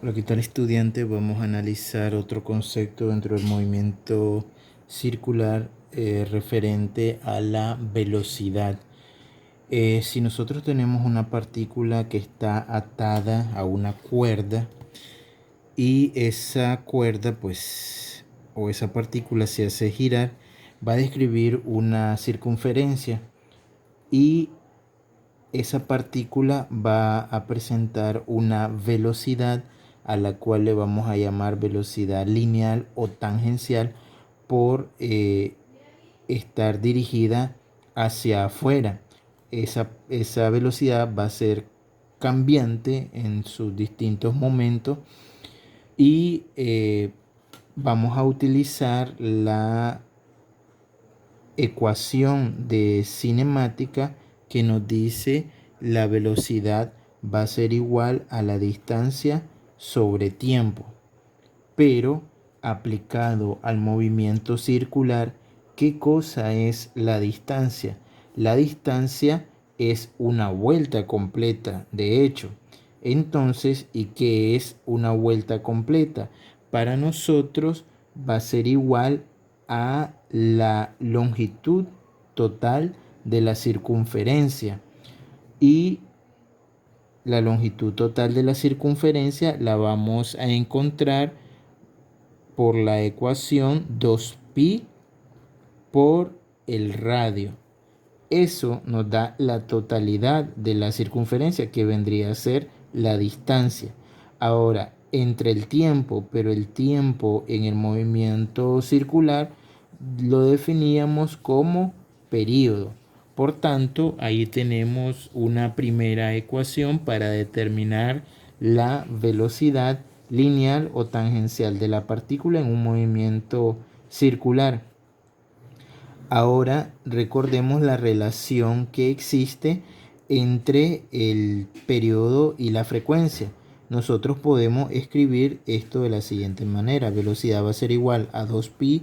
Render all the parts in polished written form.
Hola, ¿qué tal, estudiante? Vamos a analizar otro concepto dentro del movimiento circular referente a la velocidad. Si nosotros tenemos una partícula que está atada a una cuerda y esa cuerda, pues, o esa partícula se hace girar, va a describir una circunferencia y esa partícula va a presentar una velocidad a la cual le vamos a llamar velocidad lineal o tangencial por estar dirigida hacia afuera. Esa velocidad va a ser cambiante en sus distintos momentos y vamos a utilizar la ecuación de cinemática que nos dice la velocidad va a ser igual a la distancia sobre tiempo, pero aplicado al movimiento circular, ¿qué cosa es la distancia? La distancia es una vuelta completa, de hecho. Entonces, ¿y qué es una vuelta completa? Para nosotros va a ser igual a la longitud total de la circunferencia. Y la longitud total de la circunferencia la vamos a encontrar por la ecuación 2pi por el radio. Eso nos da la totalidad de la circunferencia, que vendría a ser la distancia. Ahora, entre el tiempo, pero el tiempo en el movimiento circular lo definíamos como periodo. Por tanto, ahí tenemos una primera ecuación para determinar la velocidad lineal o tangencial de la partícula en un movimiento circular. Ahora recordemos la relación que existe entre el periodo y la frecuencia. Nosotros podemos escribir esto de la siguiente manera. Velocidad va a ser igual a 2pi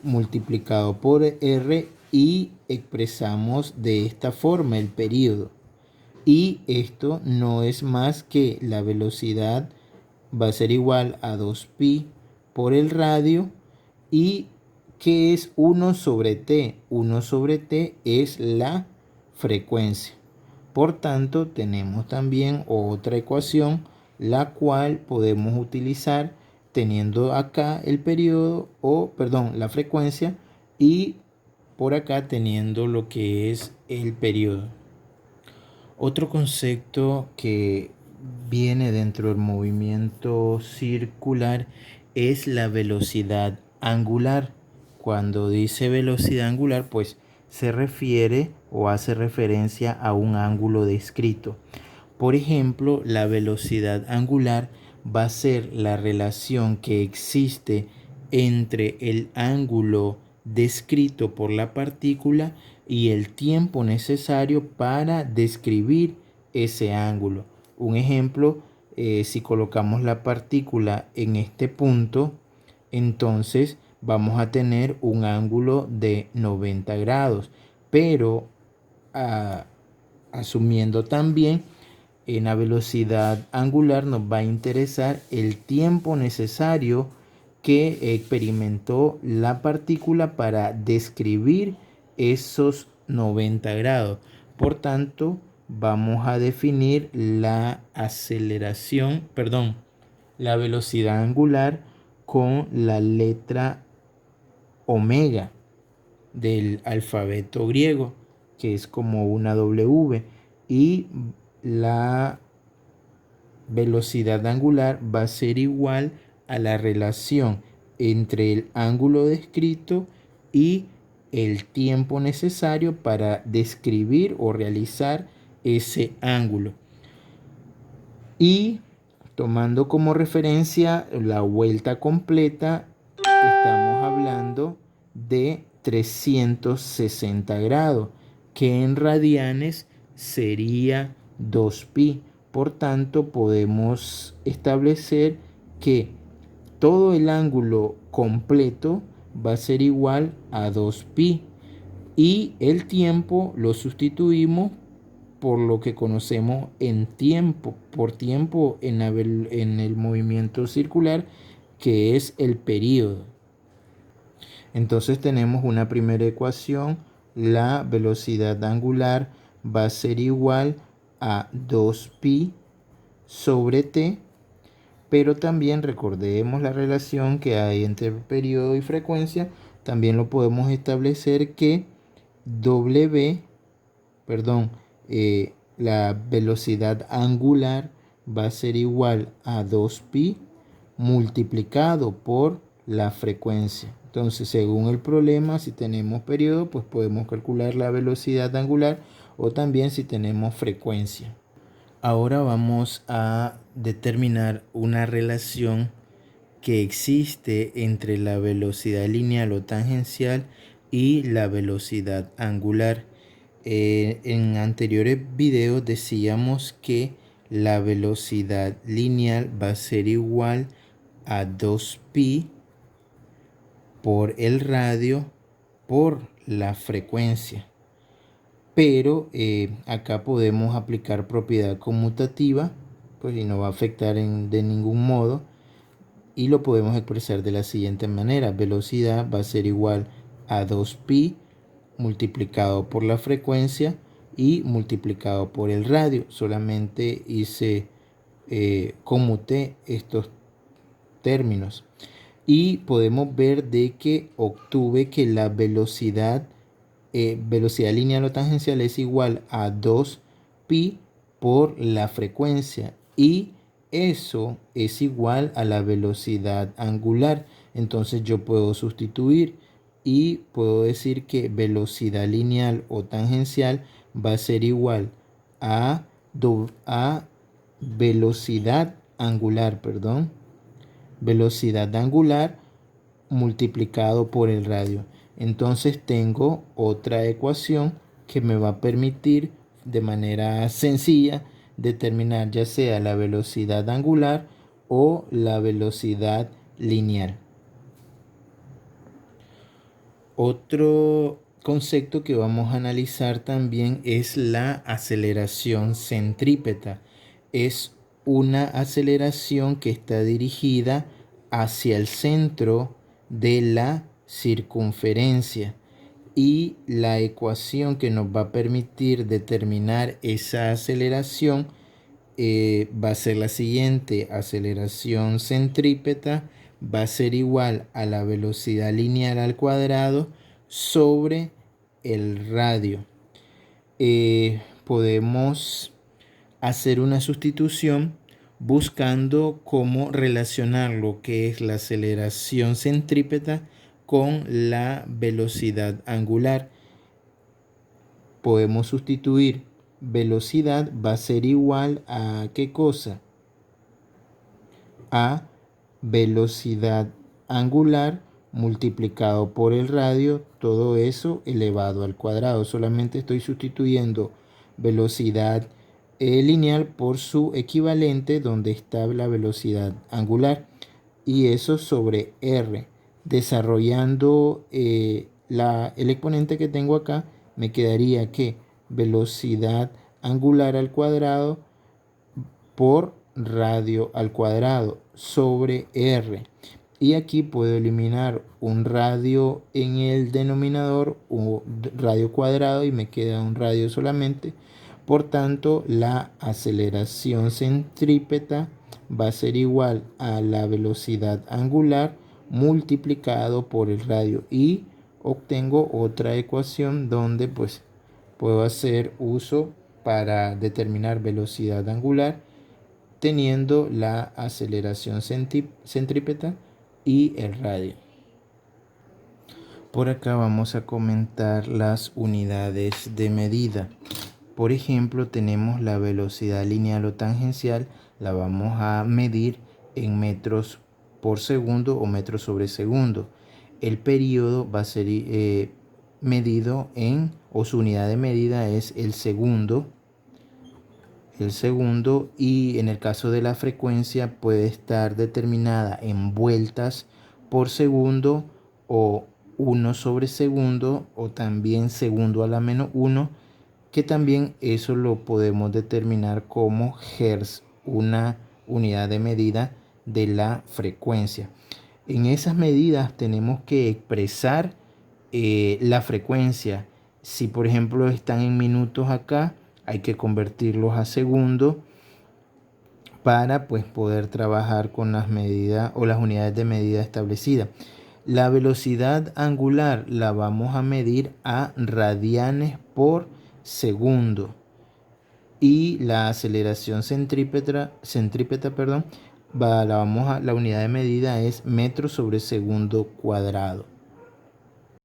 multiplicado por r y expresamos de esta forma el periodo. Y esto no es más que la velocidad va a ser igual a 2pi por el radio. ¿Y qué es 1 sobre t? 1 sobre t es la frecuencia. Por tanto, tenemos también otra ecuación, la cual podemos utilizar teniendo acá el periodo, la frecuencia, y por acá teniendo lo que es el periodo. Otro concepto que viene dentro del movimiento circular es la velocidad angular. Cuando dice velocidad angular, pues se refiere o hace referencia a un ángulo descrito. Por ejemplo, la velocidad angular va a ser la relación que existe entre el ángulo descrito por la partícula y el tiempo necesario para describir ese ángulo. Un ejemplo, si colocamos la partícula en este punto, entonces vamos a tener un ángulo de 90 grados, pero asumiendo también en la velocidad angular nos va a interesar el tiempo necesario que experimentó la partícula para describir esos 90 grados. Por tanto, vamos a definir la la velocidad angular con la letra omega del alfabeto griego, que es como una W, y la velocidad angular va a ser igual a la relación entre el ángulo descrito y el tiempo necesario para describir o realizar ese ángulo. Y tomando como referencia la vuelta completa, estamos hablando de 360 grados, que en radianes sería 2pi. Por tanto, podemos establecer que todo el ángulo completo va a ser igual a 2pi y el tiempo lo sustituimos por lo que conocemos en tiempo, por tiempo en el movimiento circular, que es el período. Entonces tenemos una primera ecuación, la velocidad angular va a ser igual a 2pi sobre t, pero también recordemos la relación que hay entre periodo y frecuencia. También lo podemos establecer que w, perdón, la velocidad angular va a ser igual a 2pi multiplicado por la frecuencia. Entonces, según el problema, si tenemos periodo, pues podemos calcular la velocidad angular, o también si tenemos frecuencia. Ahora vamos a determinar una relación que existe entre la velocidad lineal o tangencial y la velocidad angular. En anteriores videos decíamos que la velocidad lineal va a ser igual a 2pi por el radio por la frecuencia. Pero acá podemos aplicar propiedad conmutativa, pues y no va a afectar de ningún modo. Y lo podemos expresar de la siguiente manera. Velocidad va a ser igual a 2pi multiplicado por la frecuencia y multiplicado por el radio. Solamente conmuté estos términos. Y podemos ver de que obtuve que la velocidad lineal o tangencial es igual a 2pi por la frecuencia, y eso es igual a la velocidad angular. Entonces yo puedo sustituir y puedo decir que velocidad lineal o tangencial va a ser igual a velocidad angular, velocidad angular multiplicado por el radio. Entonces tengo otra ecuación que me va a permitir de manera sencilla determinar ya sea la velocidad angular o la velocidad lineal. Otro concepto que vamos a analizar también es la aceleración centrípeta. Es una aceleración que está dirigida hacia el centro de la circunferencia, y la ecuación que nos va a permitir determinar esa aceleración va a ser la siguiente. Aceleración centrípeta va a ser igual a la velocidad lineal al cuadrado sobre el radio. Podemos hacer una sustitución buscando cómo relacionar lo que es la aceleración centrípeta con la velocidad angular. Podemos sustituir velocidad, va a ser igual a ¿qué cosa? A velocidad angular multiplicado por el radio, todo eso elevado al cuadrado. Solamente estoy sustituyendo velocidad lineal por su equivalente, donde está la velocidad angular, y eso sobre r. Desarrollando el exponente que tengo acá, me quedaría que velocidad angular al cuadrado por radio al cuadrado sobre r. Y aquí puedo eliminar un radio en el denominador, un radio cuadrado, y me queda un radio solamente. Por tanto, la aceleración centrípeta va a ser igual a la velocidad angular multiplicado por el radio, y obtengo otra ecuación donde pues puedo hacer uso para determinar velocidad angular teniendo la aceleración centrípeta y el radio. Por acá vamos a comentar las unidades de medida. Por ejemplo, tenemos la velocidad lineal o tangencial, la vamos a medir en metros por segundo o metros sobre segundo. El periodo va a ser medido o su unidad de medida es el segundo. Y en el caso de la frecuencia puede estar determinada en vueltas por segundo, o 1 sobre segundo, o también segundo a la menos 1, que también eso lo podemos determinar como hertz, una unidad de medida de la frecuencia. En esas medidas tenemos que expresar la frecuencia. Si por ejemplo están en minutos acá, hay que convertirlos a segundos para pues poder trabajar con las medidas o las unidades de medida establecidas. La velocidad angular la vamos a medir a radianes por segundo y la aceleración centrípeta, perdón, la unidad de medida es metros sobre segundo cuadrado.